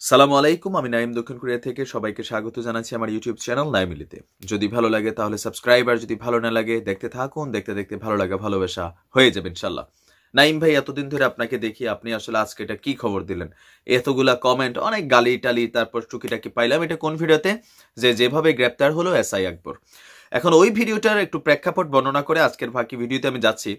সালামু আলাইকুম, আমি নাইম দক্ষিণ কোরিয়া থেকে সবাইকে স্বাগত জানাচ্ছি আমার ইউটিউব চ্যানেল নাইমিলিতে। যদি ভালো লাগে তাহলে সাবস্ক্রাইব, আর যদি ভালো না লাগে দেখতে থাকুন, দেখতে দেখতে ভালো লাগা ভালোবাসা হয়ে যাবে ইনশাল্লাহ। নাইম ভাই, এতদিন ধরে আপনাকে দেখি, আপনি আসলে আজকে এটা কি খবর দিলেন? এতগুলা কমেন্ট, অনেক গালি টালি, তারপর টুকিটাকি পাইলাম। এটা কোন ভিডিওতে? যেভাবে গ্রেপ্তার হলো এসআই আকবর। এখন ওই ভিডিওটার একটু প্রেক্ষাপট বর্ণনা করে আজকের বাকি ভিডিওতে আমি যাচ্ছি।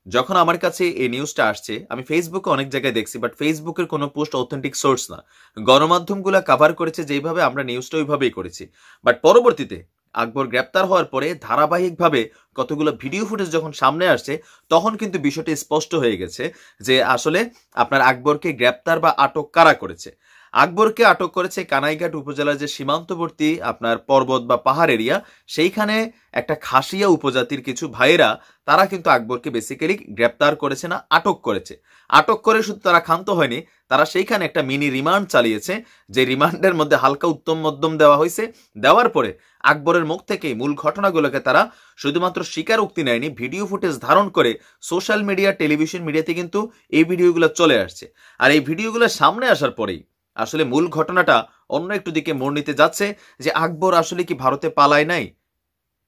যখন আমার কাছে এই নিউজটা আসছে, আমি ফেসবুকে অনেক জায়গায় দেখছি, বাট ফেসবুকের কোনো পোস্ট অথেন্টিক সোর্স না। গণমাধ্যমগুলো কাভার করেছে যেভাবে, আমরা নিউজটা ওইভাবেই করেছি। বাট পরবর্তীতে আকবর গ্রেপ্তার হওয়ার পরে ধারাবাহিকভাবে কতগুলো ভিডিও ফুটেজ যখন সামনে আসছে, তখন কিন্তু বিষয়টি স্পষ্ট হয়ে গেছে যে আসলে আপনার আকবরকে গ্রেপ্তার বা আটক কারা করেছে। আকবরকে আটক করেছে কানাইঘাট উপজেলার যে সীমান্তবর্তী আপনার পর্বত বা পাহাড় এরিয়া, সেইখানে একটা খাসিয়া উপজাতির কিছু ভাইয়েরা, তারা কিন্তু আকবরকে বেসিক্যালি গ্রেপ্তার করেছে না, আটক করেছে। আটক করে শুধু তারা ক্ষান্ত হয়নি, তারা সেইখানে একটা মিনি রিমান্ড চালিয়েছে, যে রিমান্ডের মধ্যে হালকা উত্তম মধ্যম দেওয়া হয়েছে। দেওয়ার পরে আকবরের মুখ থেকেই মূল ঘটনাগুলোকে তারা শুধুমাত্র স্বীকারোক্তি নেয়নি, ভিডিও ফুটেজ ধারণ করে সোশ্যাল মিডিয়া, টেলিভিশন মিডিয়াতে কিন্তু এই ভিডিওগুলো চলে আসছে। আর এই ভিডিওগুলো সামনে আসার পরেই আসলে মূল ঘটনাটা অন্য একটু দিকে মোড় নিতে যাচ্ছে, যে আকবর আসলে কি ভারতে পালায় নাই?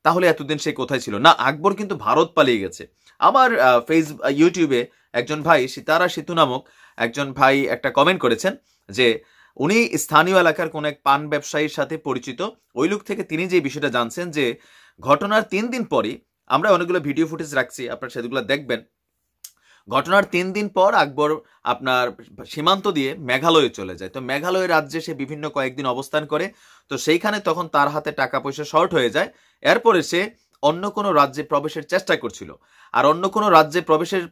তাহলে এতদিন সে কোথায় ছিল? না, আকবর কিন্তু ভারত পালিয়ে গেছে। আমার ইউটিউবে একজন ভাই, সিতারা সিতু নামক একজন ভাই একটা কমেন্ট করেছেন যে উনি স্থানীয় এলাকার কোন এক পান ব্যবসায়ীর সাথে পরিচিত। ওই লোক থেকে তিনি যে বিষয়টা জানছেন, যে ঘটনার 3 দিন পরই, আমরা অনেকগুলো ভিডিও ফুটেজ রাখছি, আপনারা সেগুলো দেখবেন। ঘটনার 3 দিন পর আকবর আপনার সীমান্ত দিয়ে মেঘালয়ে চলে যায়। তো মেঘালয় রাজ্যে সে বিভিন্ন কয়েকদিন অবস্থান করে। তো সেইখানে তখন তার হাতে টাকা পয়সা শর্ট হয়ে যায়। এরপরে সে অন্য কোনো রাজ্যে প্রবেশের চেষ্টা করছিল। আর অন্য কোনো রাজ্যে প্রবেশের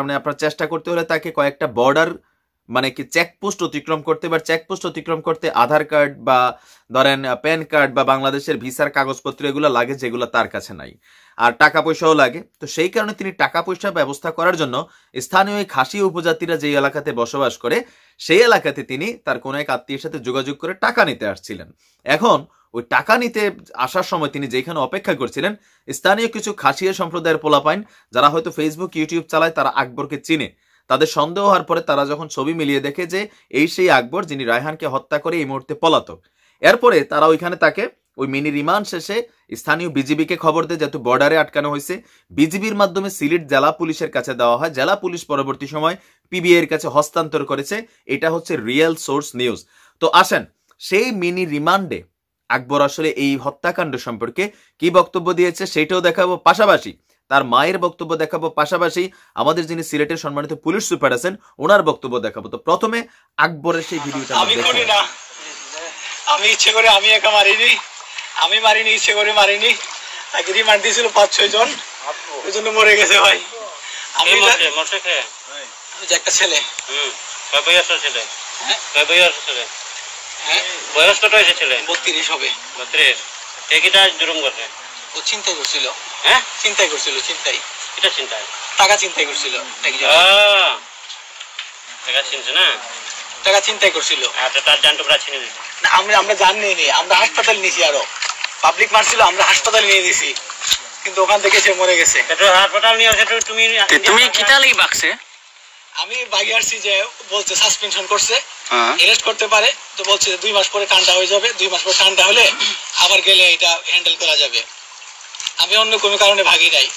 মানে আপনার চেষ্টা করতে হলে তাকে কয়েকটা বর্ডার, মানে কি চেকপোস্ট অতিক্রম করতে, এবার চেকপোস্ট অতিক্রম করতে আধার কার্ড বা ধরেন প্যান কার্ড বা বাংলাদেশের ভিসার কাগজপত্র এগুলো লাগে, যেগুলো তার কাছে নাই। আর টাকা পয়সাও লাগে। তো সেই কারণে তিনি টাকা পয়সা ব্যবস্থা করার জন্য স্থানীয় খাসি উপজাতিরা যে এলাকাতে বসবাস করে, সেই এলাকাতে তিনি তার কোনো এক আত্মীয়ের সাথে যোগাযোগ করে টাকা নিতে আসছিলেন। এখন ওই টাকা নিতে আসার সময় তিনি যেখানে অপেক্ষা করছিলেন, স্থানীয় কিছু খাসিয়া সম্প্রদায়ের পোলাপাইন, যারা হয়তো ফেসবুক ইউটিউব চালায়, তারা আকবরকে চিনে। তাদের সন্দেহ হওয়ার পরে তারা যখন ছবি মিলিয়ে দেখে যে এই সেই আকবর যিনি রায়হানকে হত্যা করে এই মুহূর্তে পলাতক, এরপরে তারা ওইখানে তাকে ওই মিনি রিমান্ড শেষে স্থানীয় বিজিবিকে খবর দেয়, যেহেতু বর্ডারে আটকানো হয়েছে। বিজিবির মাধ্যমে সিলেট জেলা পুলিশের কাছে দেওয়া হয়। জেলা পুলিশ পরবর্তী সময় পিবিআই এর কাছে হস্তান্তর করেছে। এটা হচ্ছে রিয়েল সোর্স নিউজ। তো আসেন, সেই মিনি রিমান্ডে আকবর আসলে এই হত্যাকাণ্ড সম্পর্কে কি বক্তব্য দিয়েছে সেটাও দেখাবো, পাশাপাশি তার মায়ের বক্তব্য দেখাবো, পাশাপাশি আমাদের যিনি সিলেটের সম্মানিত পুলিশ সুপার আছেন ওনার বক্তব্য দেখাবো। তো প্রথমে আকবরের সেই ভিডিওটা আমি ইচ্ছে করে, আমি একা মারিনি, আমি মারিনি, ইচ্ছে করে মারিনি। তাকে রিমান্ড দিয়েছিল 5-6 জন, ওই জন্য মরে গেছে ভাই। আমি একটা ছেলে, বয়স কত হয়েছে ছেলে? 32 হবে। 32? টেকিটা জুলুম করছে? ও চিন্তাই করছিল। হ্যাঁ, চিন্তাই করছিল। চিন্তাই, এটা চিন্তায় টাকা চিন্তাই করছিল। টাকা চিনছে না, টাকা চিন্তাই করছিল। আচ্ছা, তার জান তোমরা চিনে দিচ্ছি? আমরা জানি নি, আমরা হাসপাতাল নিয়েছি, আরো পাবলিক মারছিল, আমরা হাসপাতাল নিয়ে দিয়েছি, কিন্তু ওখান থেকে সে মরে গেছে। হাসপাতাল নিয়ে আসে তুমি কিটা লাগি বাকছে? আমি বাগি আসছি, যে বলছে সাসপেনশন করছে, অ্যারেস্ট করতে পারে। তো বলছে 2 মাস পরে ঠান্ডা হয়ে যাবে, 2 মাস পরে ঠান্ডা হলে আবার গেলে এটা হ্যান্ডেল করা যাবে। আমি অন্য কোনো কারণে ভাগি নাই।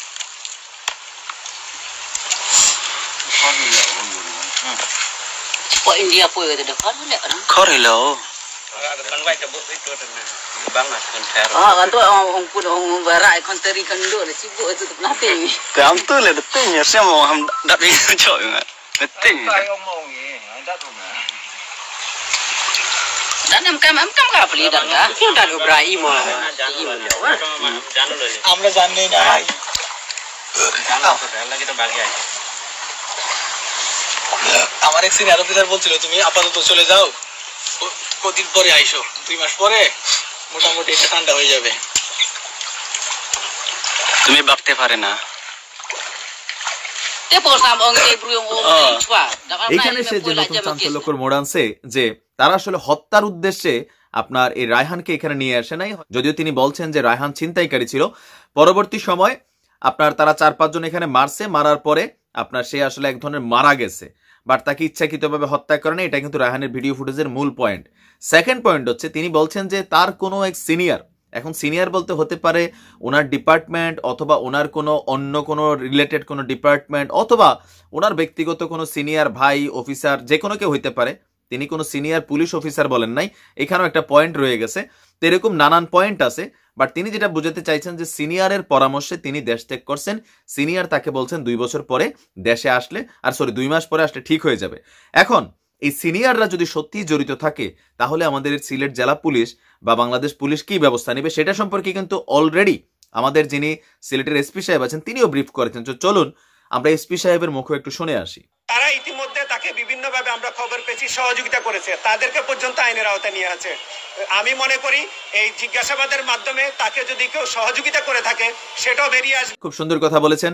India po itu dah kan ni kan. Kor hello. Kan baik tu itu bang mas kan fair. Ah kan tu orang pun orang barat kan teri kan duk dah sibuk itu tu nanti. Tam tu le deting ya semua ham dak ni cok ingat. Deting. Dan am kam ka beli dah dah. Kau dah Ibrahim ah. আমরা জানি না ভাই। lagi tu bagi aja. আমার এক senior officer বলছিল, তুমি আপাতত চলে যাও, কদিন পরে আইসো, 2 মাস পরে মোটামুটি এটা ঠান্ডা হয়ে যাবে। তুমি ভাবতে পারে না। এখানে সে যে নতুন চাঞ্চল্যকর মোড় আনছে, যে তারা আসলে হত্যার উদ্দেশ্যে আপনার এই রায়হানকে এখানে নিয়ে আসে নাই। যদিও তিনি বলছেন যে রায়হান ছিনতাইকারী ছিল। পরবর্তী সময় আপনার তারা 4-5 জন এখানে মারছে, মারার পরে আপনার সে আসলে এক ধরনের মারা গেছে। বাট তাকে ইচ্ছাকৃতভাবে হত্যা করে না, এটা কিন্তু রায়হানের ভিডিও ফুটেজের মূল পয়েন্ট। সেকেন্ড পয়েন্ট হচ্ছে তিনি বলছেন যে তার কোনো এক সিনিয়র, এখন সিনিয়র বলতে হতে পারে ওনার ডিপার্টমেন্ট অথবা ওনার কোনো অন্য কোনো রিলেটেড কোনো ডিপার্টমেন্ট অথবা ওনার ব্যক্তিগত কোনো সিনিয়র ভাই অফিসার, যে কোনো কেউ হইতে পারে। তিনি কোনো সিনিয়র পুলিশ অফিসার বলেন নাই, এখানেও একটা পয়েন্ট রয়ে গেছে। তো এরকম নানান পয়েন্ট আছে, বাট তিনি যেটা বুঝাতে চাইছেন যে সিনিয়রের পরামর্শে তিনি দেশ ত্যাগ করছেন। সিনিয়র তাকে বলছেন 2 বছর পরে দেশে আসলে, 2 মাস পরে আসলে ঠিক হয়ে যাবে। এখন এই সিনিয়ররা যদি সত্যিই জড়িত থাকে তাহলে আমাদের সিলেট জেলা পুলিশ বা বাংলাদেশ পুলিশ কি ব্যবস্থা নেবে সেটা সম্পর্কে কিন্তু অলরেডি আমাদের যিনি সিলেটের এসপি সাহেব আছেন তিনিও ব্রিফ করেছেন। তো চলুন আমরা এসপি সাহেবের মুখে একটু শুনে আসি। তারা ইতিমধ্যে তাকে বিভিন্নভাবে আমরা খবর পেয়েছি সহযোগিতা করেছে, তাদেরকে পর্যন্ত আইনের আওতায় নিয়ে আছে। আমি মনে করি এই জিজ্ঞাসাবাদের মাধ্যমে তাকে যদি কেউ সহযোগিতা করে থাকে সেটাও বেরিয়ে আসবে। খুব সুন্দর কথা বলেছেন।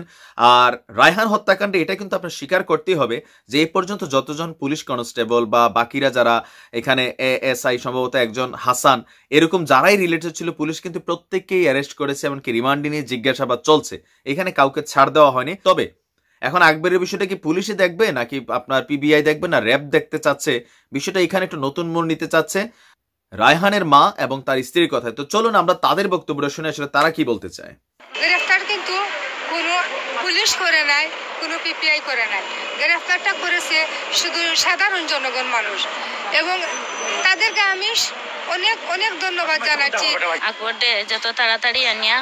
আর রায়হান হত্যাকাণ্ডে এটা কিন্তু আপনার স্বীকার করতেই হবে যে এই পর্যন্ত যতজন পুলিশ কনস্টেবল বা বাকিরা যারা এখানে এএসআই সম্ভবত একজন হাসান, এরকম যারাই রিলেটেড ছিল পুলিশ কিন্তু প্রত্যেককেই অ্যারেস্ট করেছে, এমনকি রিমান্ডে নিয়ে জিজ্ঞাসাবাদ চলছে, এখানে কাউকে ছাড় দেওয়া হয়নি। তবে এখন আকবরের বিষয়টা কি পুলিশে দেখবে নাকি আপনার পিবিআই দেখবে না র্যাব দেখতে চাচ্ছে, বিষয়টা এখানে একটু নতুন মোড় নিতে চাচ্ছে রায়হানের মা এবং তার স্ত্রীর কথায়। তো চলুন আমরা তাদের বক্তব্যটা শুনে আসলে তারা কি বলতে চায়। গ্রেফতার কিন্তু কোনো পুলিশ করে নাই, কোনো পিপিআই করে নাই, গ্রেফতারটা করেছে শুধু সাধারণ জনগণ মানুষ, এবং তাদেরকে আমি অনেক অনেক ধন্যবাদ জানাচ্ছি। আকবরকে যত তাড়াতাড়ি আনিয়া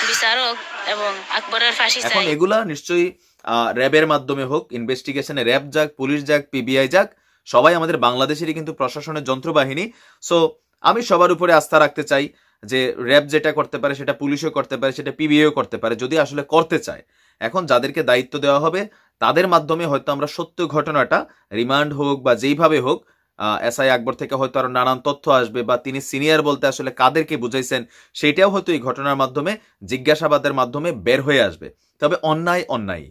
বিচারক এবং আকবরের ফাঁসি চাই। এখন এগুলা নিশ্চয়ই র্যাবের মাধ্যমে হোক, ইনভেস্টিগেশনে র্যাব যাক, পুলিশ যাক, পিবিআই যাক, সবাই আমাদের বাংলাদেশেরই কিন্তু প্রশাসনের যন্ত্রবাহিনী। সো আমি সবার উপরে আস্থা রাখতে চাই যে র্যাব যেটা করতে পারে সেটা পুলিশও করতে পারে, সেটা পিবিআইও করতে পারে যদি আসলে করতে চায়। এখন যাদেরকে দায়িত্ব দেওয়া হবে তাদের মাধ্যমে হয়তো আমরা সত্য ঘটনাটা রিমান্ড হোক বা যেইভাবে হোক, এসআই আকবর থেকে হয়তো আরো নানান তথ্য আসবে বা তিনি সিনিয়র বলতে আসলে কাদেরকে বুঝাইছেন সেটাও হয়তো এই ঘটনার মাধ্যমে জিজ্ঞাসাবাদের মাধ্যমে বের হয়ে আসবে। তবে অন্যায় অন্যায়,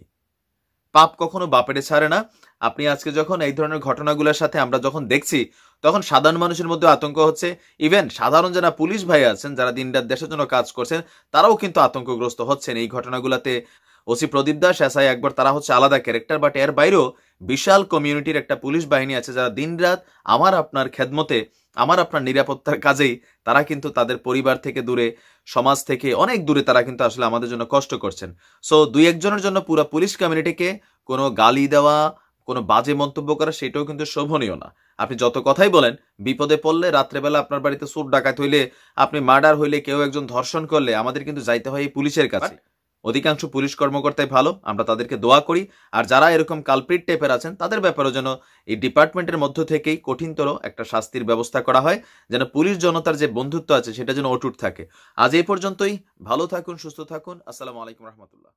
পাপ কখনো বাপেরে ছাড়ে না। আপনি আজকে যখন এই ধরনের ঘটনাগুলোর সাথে আমরা যখন দেখছি তখন সাধারণ মানুষের মধ্যে আতঙ্ক হচ্ছে। ইভেন সাধারণ যারা পুলিশ ভাই আছেন যারা দিনরাত দেশের জন্য কাজ করছেন তারাও কিন্তু আতঙ্কগ্রস্ত হচ্ছেন এই ঘটনাগুলোতে। ওসি প্রদীপ দাস, এসআই আকবর তারা হচ্ছে আলাদা ক্যারেক্টার, বাট এর বাইরেও বিশাল কমিউনিটির একটা পুলিশ বাহিনী আছে যারা দিনরাত আমার আপনার খেদমতে, আমার আপনার নিরাপত্তার কাজেই তারা কিন্তু তাদের পরিবার থেকে দূরে, সমাজ থেকে অনেক দূরে তারা কিন্তু আসলে আমাদের জন্য কষ্ট করছেন। সো 2-1 জনের জন্য পুরো পুলিশ কমিউনিটিকে কোনো গালি দেওয়া, কোনো বাজে মন্তব্য করা সেটাও কিন্তু শোভনীয় না। আপনি যত কথাই বলেন, বিপদে পড়লে রাত্রেবেলা আপনার বাড়িতে চোর ডাকাত হইলে, আপনি মার্ডার হইলে, কেউ একজন ধর্ষণ করলে আমাদের কিন্তু যাইতে হয় এই পুলিশের কাছে। অধিকাংশ পুলিশ কর্মকর্তাই ভালো, আমরা তাদেরকে দোয়া করি। আর যারা এরকম কালপ্রিট টাইপের আছেন তাদের ব্যাপারেও যেন এই ডিপার্টমেন্টের মধ্য থেকেই কঠিনতর একটা শাস্তির ব্যবস্থা করা হয়, যেন পুলিশ জনতার যে বন্ধুত্ব আছে সেটা যেন অটুট থাকে। আজ এই পর্যন্তই, ভালো থাকুন, সুস্থ থাকুন। আসসালামু আলাইকুম রহমতুল্লাহ।